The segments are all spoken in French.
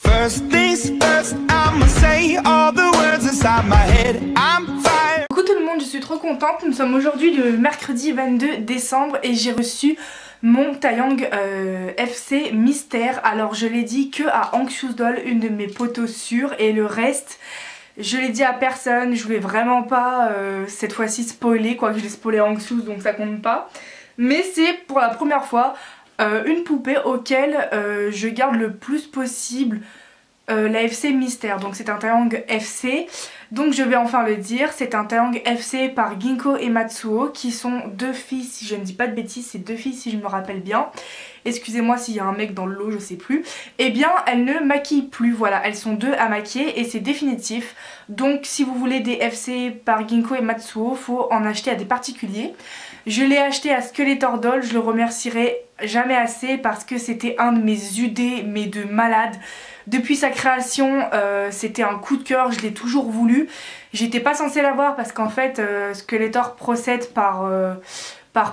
First things first, I'ma say all the words inside my head. I'm fine. Coucou tout le monde, je suis trop contente. Nous sommes aujourd'hui le mercredi 22 décembre et j'ai reçu mon Taeyang FC Mystère. Alors je l'ai dit que à Anxious Doll, une de mes potos sûres, et le reste je l'ai dit à personne. Je voulais vraiment pas cette fois-ci spoiler, quoique je l'ai spoilé à Anxious donc ça compte pas. Mais c'est pour la première fois une poupée auquel je garde le plus possible la FC Mystère. Donc c'est un Taeyang FC, donc je vais enfin le dire, c'est un Taeyang FC par Ginko et Matsuo, qui sont deux filles, si je ne dis pas de bêtises, c'est deux filles si je me rappelle bien. Excusez-moi s'il y a un mec dans le lot, je sais plus. Eh bien elles ne maquillent plus, voilà, elles sont deux à maquiller et c'est définitif. Donc si vous voulez des FC par Ginko et Matsuo, faut en acheter à des particuliers. Je l'ai acheté à Skeletor Doll, je le remercierai jamais assez parce que c'était un de mes UD, mais de malade. Depuis sa création, c'était un coup de cœur, je l'ai toujours voulu. J'étais pas censée l'avoir parce qu'en fait, Skeletor procède par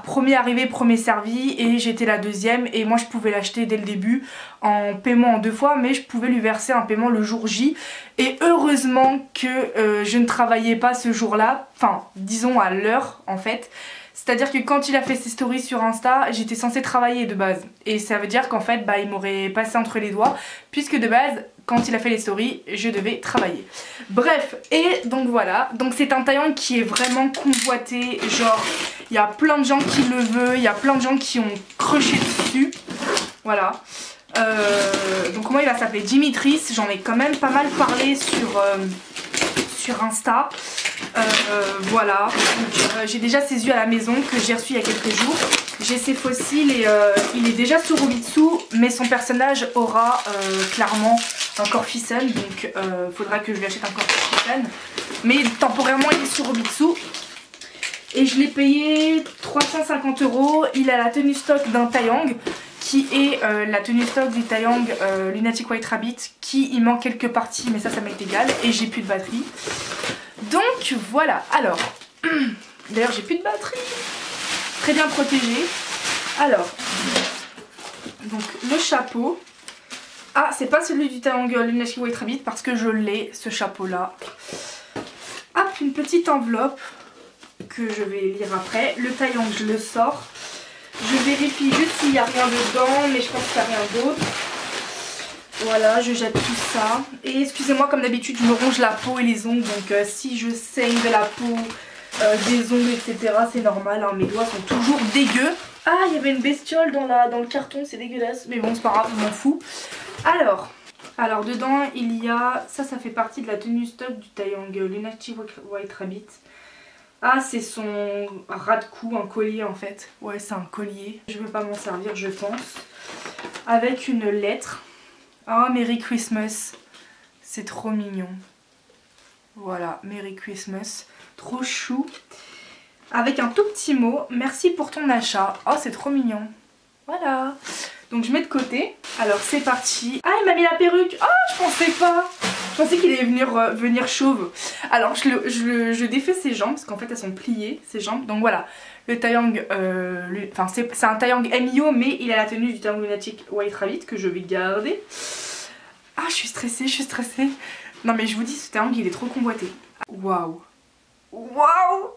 premier arrivé, premier servi, et j'étais la deuxième, et moi je pouvais l'acheter dès le début en paiement en 2 fois, mais je pouvais lui verser un paiement le jour J. Et heureusement que je ne travaillais pas ce jour-là, enfin disons à l'heure en fait. C'est-à-dire que quand il a fait ses stories sur Insta, j'étais censée travailler de base. Et ça veut dire qu'en fait, bah, il m'aurait passé entre les doigts, puisque de base, quand il a fait les stories, je devais travailler. Bref, et donc voilà. Donc c'est un Taeyang qui est vraiment convoité. Genre, il y a plein de gens qui le veulent, il y a plein de gens qui ont crushé dessus. Voilà. Donc comment il va s'appeler? Dimitris. J'en ai quand même pas mal parlé sur Insta. Voilà, j'ai déjà ses yeux à la maison que j'ai reçu il y a quelques jours. J'ai ses fossiles et il est déjà sur Robitsu, mais son personnage aura clairement un Corfison, donc faudra que je lui achète un Corfison. Mais temporairement il est sur Robitsu. Et je l'ai payé 350 €. Il a la tenue stock d'un Taeyang, qui est la tenue stock du Taeyang Lunatic White Rabbit, qui il manque quelques parties, mais ça m'est égal, et j'ai plus de batterie. Donc voilà, alors, d'ailleurs j'ai plus de batterie, très bien protégée. Alors, donc le chapeau, ah c'est pas celui du Taeyang Lunatic White Rabbit parce que je l'ai, ce chapeau là. Hop, une petite enveloppe que je vais lire après. Le Taeyang je le sors, je vérifie juste s'il n'y a rien dedans, mais je pense qu'il n'y a rien d'autre. Voilà, je jette tout ça. Et excusez-moi, comme d'habitude, je me ronge la peau et les ongles. Donc si je saigne de la peau, des ongles, etc., c'est normal. Hein, mes doigts sont toujours dégueux. Ah, il y avait une bestiole dans le carton, c'est dégueulasse. Mais bon, c'est pas grave, je m'en fous. Alors dedans, il y a... Ça fait partie de la tenue stock du Taeyang Lunatic White Rabbit. Ah, c'est son ras de cou, un collier en fait. Ouais, c'est un collier. Je ne vais pas m'en servir, je pense. Avec une lettre. Oh, Merry Christmas, c'est trop mignon. Voilà, Merry Christmas, trop chou. Avec un tout petit mot, merci pour ton achat. Oh, c'est trop mignon. Voilà, donc je mets de côté. Alors c'est parti. Ah, il m'a mis la perruque. Oh, je pensais pas. Je pensais qu'il allait venir chauve. Alors je défais ses jambes, parce qu'en fait elles sont pliées, ses jambes. Donc voilà, le Taeyang, enfin c'est un Taeyang MIO, mais il a la tenue du Taeyang Lunatic White Rabbit que je vais garder. Ah, je suis stressée, je suis stressée. Non mais je vous dis, ce Taeyang il est trop convoité. Waouh. Waouh.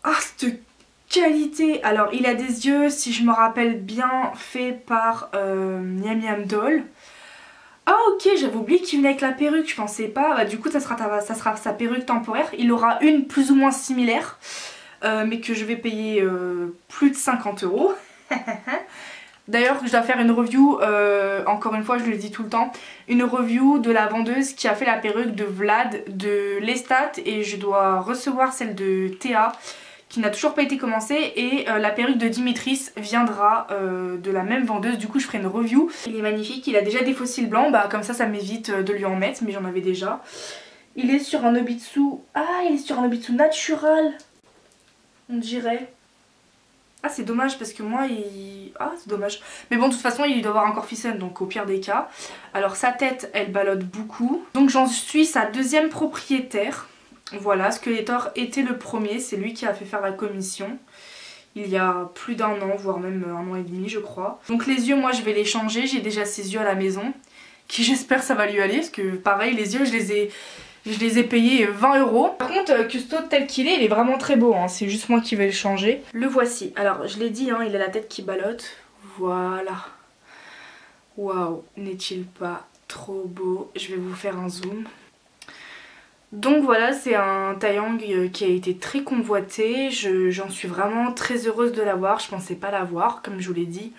Ah, cette qualité. Alors il a des yeux, si je me rappelle bien, faits par Miam Miam Doll. Ah ok, j'avais oublié qu'il venait avec la perruque, je pensais pas. Bah, du coup ça sera sa perruque temporaire. Il aura une plus ou moins similaire, mais que je vais payer plus de 50 €. D'ailleurs je dois faire une review, encore une fois je le dis tout le temps, une review de la vendeuse qui a fait la perruque de Vlad de Lestat, et je dois recevoir celle de Théa qui n'a toujours pas été commencée, et la perruque de Dimitris viendra de la même vendeuse. Du coup je ferai une review. Il est magnifique, il a déjà des fossiles blancs, bah comme ça m'évite de lui en mettre, mais j'en avais déjà. Il est sur un Obitsu, ah il est sur un Obitsu natural, on dirait. Ah c'est dommage parce que moi il... Ah c'est dommage. Mais bon de toute façon il doit avoir un Corfison, donc au pire des cas. Alors sa tête elle ballotte beaucoup. Donc j'en suis sa deuxième propriétaire. Voilà, Skeletor était le premier, c'est lui qui a fait faire la commission. Il y a plus d'1 an, voire même 1 an et demi je crois. Donc les yeux moi je vais les changer, j'ai déjà ses yeux à la maison. qui j'espère ça va lui aller, parce que pareil les yeux je les ai payés 20 €. Par contre Custo tel qu'il est, il est vraiment très beau, hein. C'est juste moi qui vais le changer. Le voici, alors je l'ai dit, hein, il a la tête qui ballotte, voilà. Waouh, n'est-il pas trop beau? Je vais vous faire un zoom. Donc voilà, c'est un Taeyang qui a été très convoité, j'en suis vraiment très heureuse de l'avoir, je pensais pas l'avoir comme je vous l'ai dit.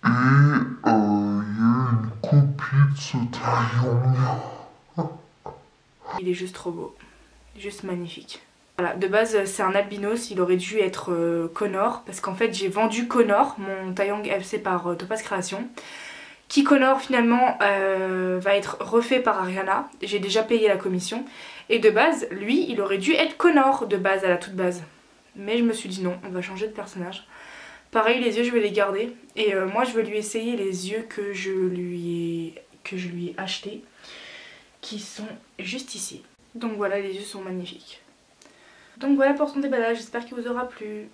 Et il y a une copie de ce Taeyang. Il est juste trop beau, juste magnifique. Voilà, de base c'est un albinos, il aurait dû être Connor, parce qu'en fait j'ai vendu Connor, mon Taeyang FC par Topaz Création. Qui Connor finalement va être refait par Ariana, j'ai déjà payé la commission. Et de base, lui, il aurait dû être Connor de base à la toute base. Mais je me suis dit non, on va changer de personnage. Pareil, les yeux je vais les garder. Et moi je vais lui essayer les yeux que je lui ai achetés. Qui sont juste ici. Donc voilà, les yeux sont magnifiques. Donc voilà pour son déballage, j'espère qu'il vous aura plu.